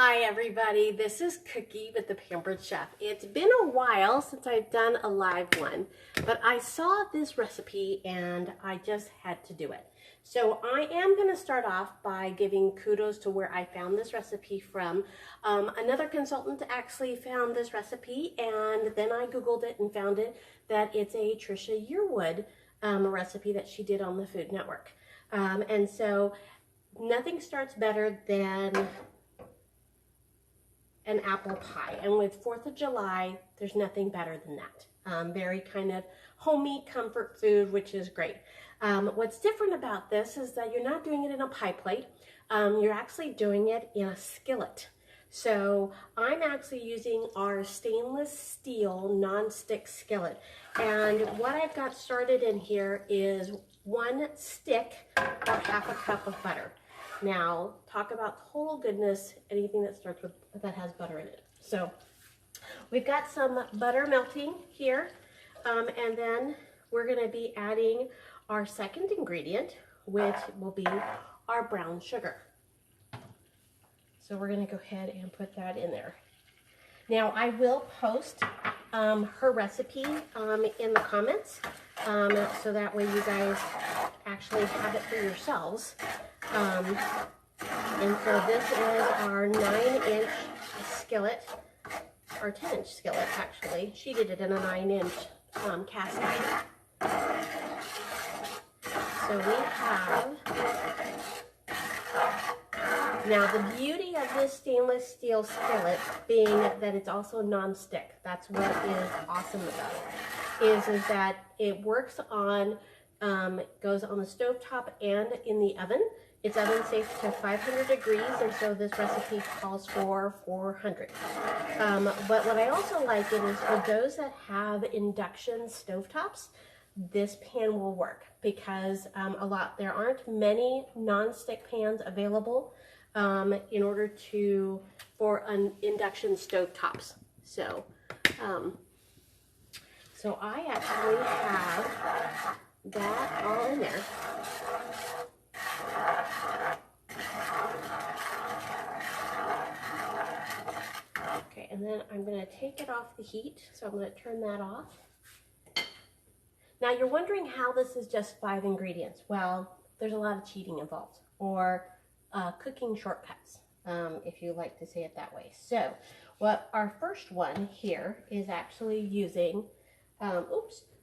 Hi everybody, this is Cookie with the Pampered Chef. It's been a while since I've done a live one, but I saw this recipe and I just had to do it. So I am going to start off by giving kudos to where I found this recipe from. Another consultant actually found this recipe, and then I Googled it and found it that it's a Trisha Yearwood recipe that she did on the Food Network. And so nothing starts better than an apple pie, and with 4th of July there's nothing better than that. Very kind of homey comfort food, which is great. What's different about this is that you're not doing it in a pie plate. You're actually doing it in a skillet. So I'm actually using our stainless steel non-stick skillet, and what I've got started in here is 1 stick or half a cup of butter. Now, talk about total goodness, anything that starts with, that has butter in it. So, we've got some butter melting here, and then we're going to be adding our second ingredient, which will be our brown sugar. So, we're going to go ahead and put that in there. Now, I will post her recipe in the comments, so that way you guys actually have it for yourselves. And so this is our 9-inch skillet, or 10-inch skillet actually. She did it in a 9-inch cast iron. So we have, now the beauty of this stainless steel skillet being that it's also non-stick. That's what is awesome about it, is that it works on, goes on the stovetop and in the oven. It's oven safe to 500 degrees, and so this recipe calls for 400. But what I also like it is for those that have induction stovetops, this pan will work, because there aren't many non-stick pans available in order for an induction stovetops. So, so I actually have that all in there. Okay, and then I'm going to take it off the heat, so I'm going to turn that off. Now you're wondering how this is just 5 ingredients. Well, there's a lot of cheating involved, or cooking shortcuts, if you like to say it that way. So, what our first one here is actually using,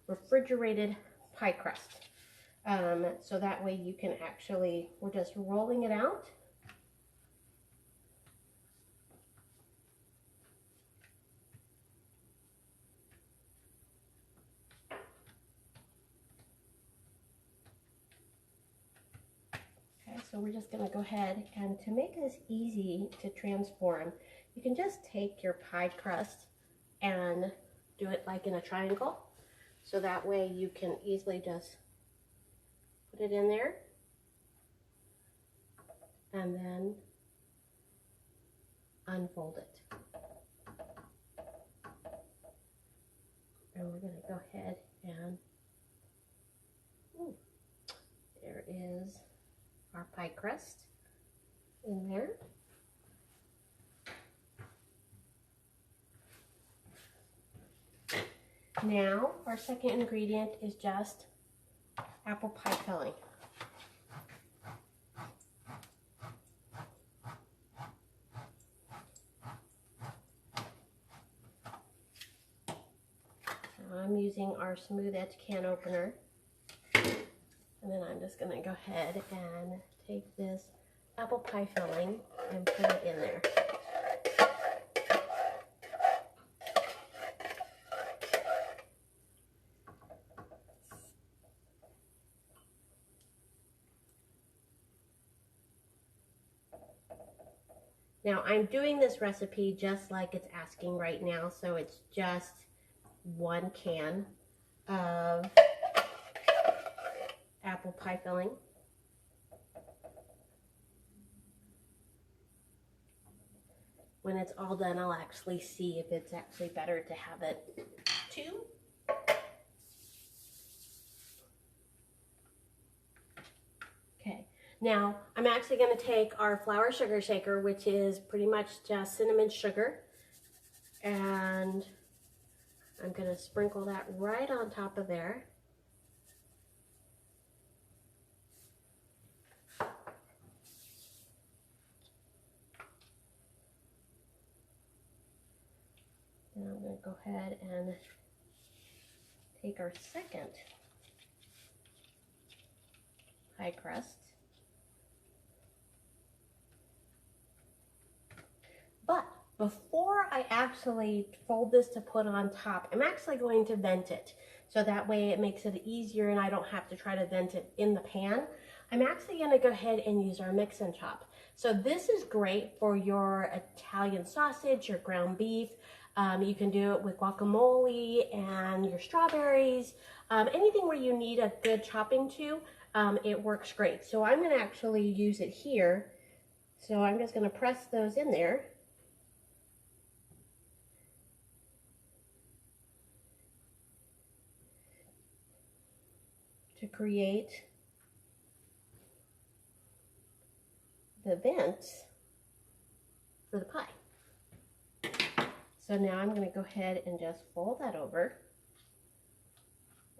refrigerated pie crust. So that way you can actually, we're just rolling it out. Okay, so we're just going to go ahead, and to make this easy to transform, you can just take your pie crust and do it like in a triangle. So that way you can easily just put it in there, and then unfold it. And we're going to go ahead and, there is our pie crust in there. Now, our second ingredient is just apple pie filling. I'm using our smooth edge can opener, and then I'm just going to go ahead and take this apple pie filling and put it in there. Now I'm doing this recipe just like it's asking right now, so it's just 1 can of apple pie filling. When it's all done, I'll actually see if it's actually better to have it 2. Okay, Now, I'm actually going to take our flour sugar shaker, which is pretty much just cinnamon sugar, and I'm going to sprinkle that right on top of there. And I'm going to go ahead and take our second pie crust. But before I actually fold this to put on top, I'm actually going to vent it. So that way it makes it easier and I don't have to try to vent it in the pan. I'm actually going to go ahead and use our mix and chop. So this is great for your Italian sausage, your ground beef. You can do it with guacamole and your strawberries. Anything where you need a good chopping to, it works great. So I'm going to actually use it here. So I'm just going to press those in there. To create the vents for the pie. So now I'm going to go ahead and just fold that over.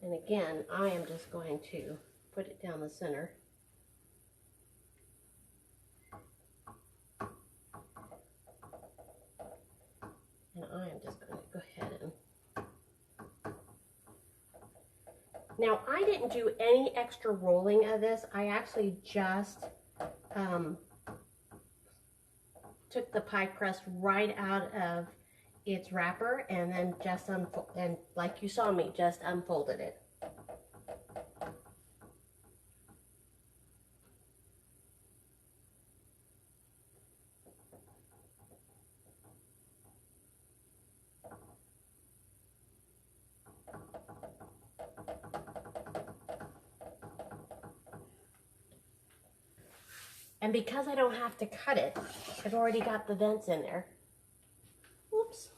And again, I am just going to put it down the center. And I am just going to go ahead and... Now, I didn't do any extra rolling of this. I actually just took the pie crust right out of its wrapper and then just like you saw me, just unfolded it. And because I don't have to cut it, I've already got the vents in there. Whoops.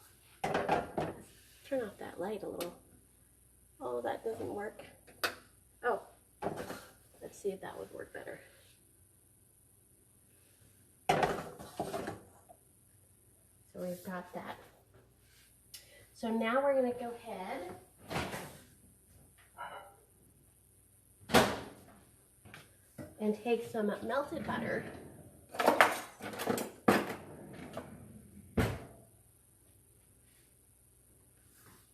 Turn off that light a little. Oh, that doesn't work. Oh, let's see if that would work better. So we've got that. So now we're going to go ahead and take some melted butter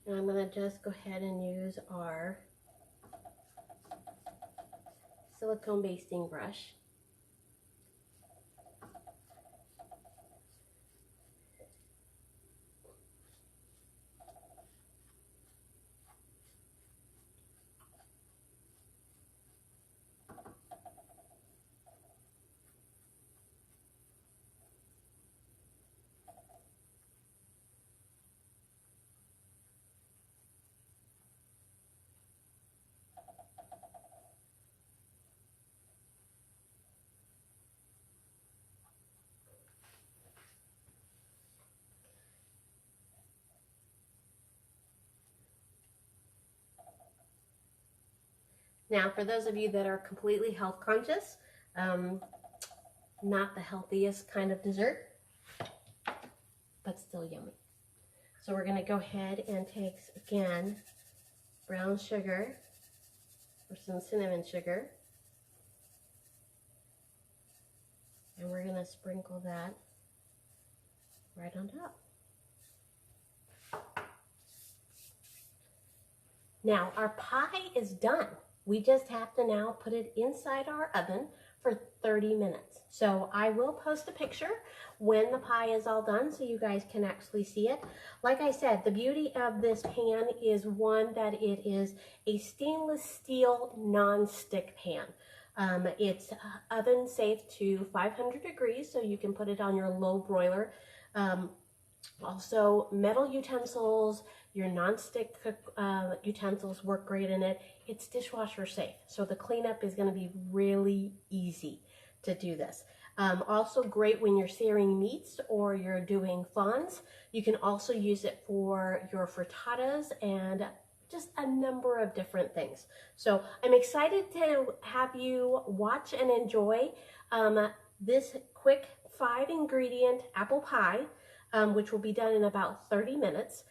and I'm going to just go ahead and use our silicone basting brush. Now, for those of you that are completely health conscious, not the healthiest kind of dessert, but still yummy. So we're going to go ahead and take, again, brown sugar or some cinnamon sugar. And we're going to sprinkle that right on top. Now, our pie is done. We just have to now put it inside our oven for 30 minutes. So I will post a picture when the pie is all done so you guys can actually see it. Like I said, the beauty of this pan is one that it is a stainless steel non-stick pan. It's oven safe to 500 degrees, so you can put it on your low broiler. Also, metal utensils, your non-stick utensils work great in it. It's dishwasher safe, so the cleanup is going to be really easy to do this. Also great when you're searing meats or you're doing fons. You can also use it for your frittatas and just a number of different things. So I'm excited to have you watch and enjoy this quick 5-ingredient apple pie, which will be done in about 30 minutes.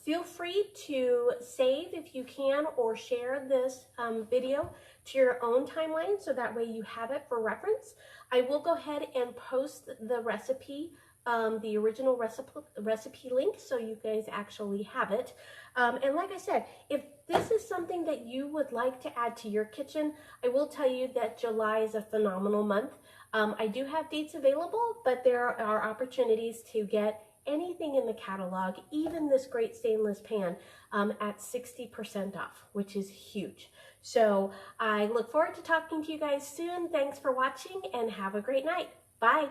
Feel free to save if you can, or share this video to your own timeline so that way you have it for reference. I will go ahead and post the recipe, the original recipe link, so you guys actually have it. And like I said, if this is something that you would like to add to your kitchen, I will tell you that July is a phenomenal month. I do have dates available, but there are opportunities to get anything in the catalog, even this great stainless pan, at 60% off, which is huge. So I look forward to talking to you guys soon. Thanks for watching and have a great night. Bye.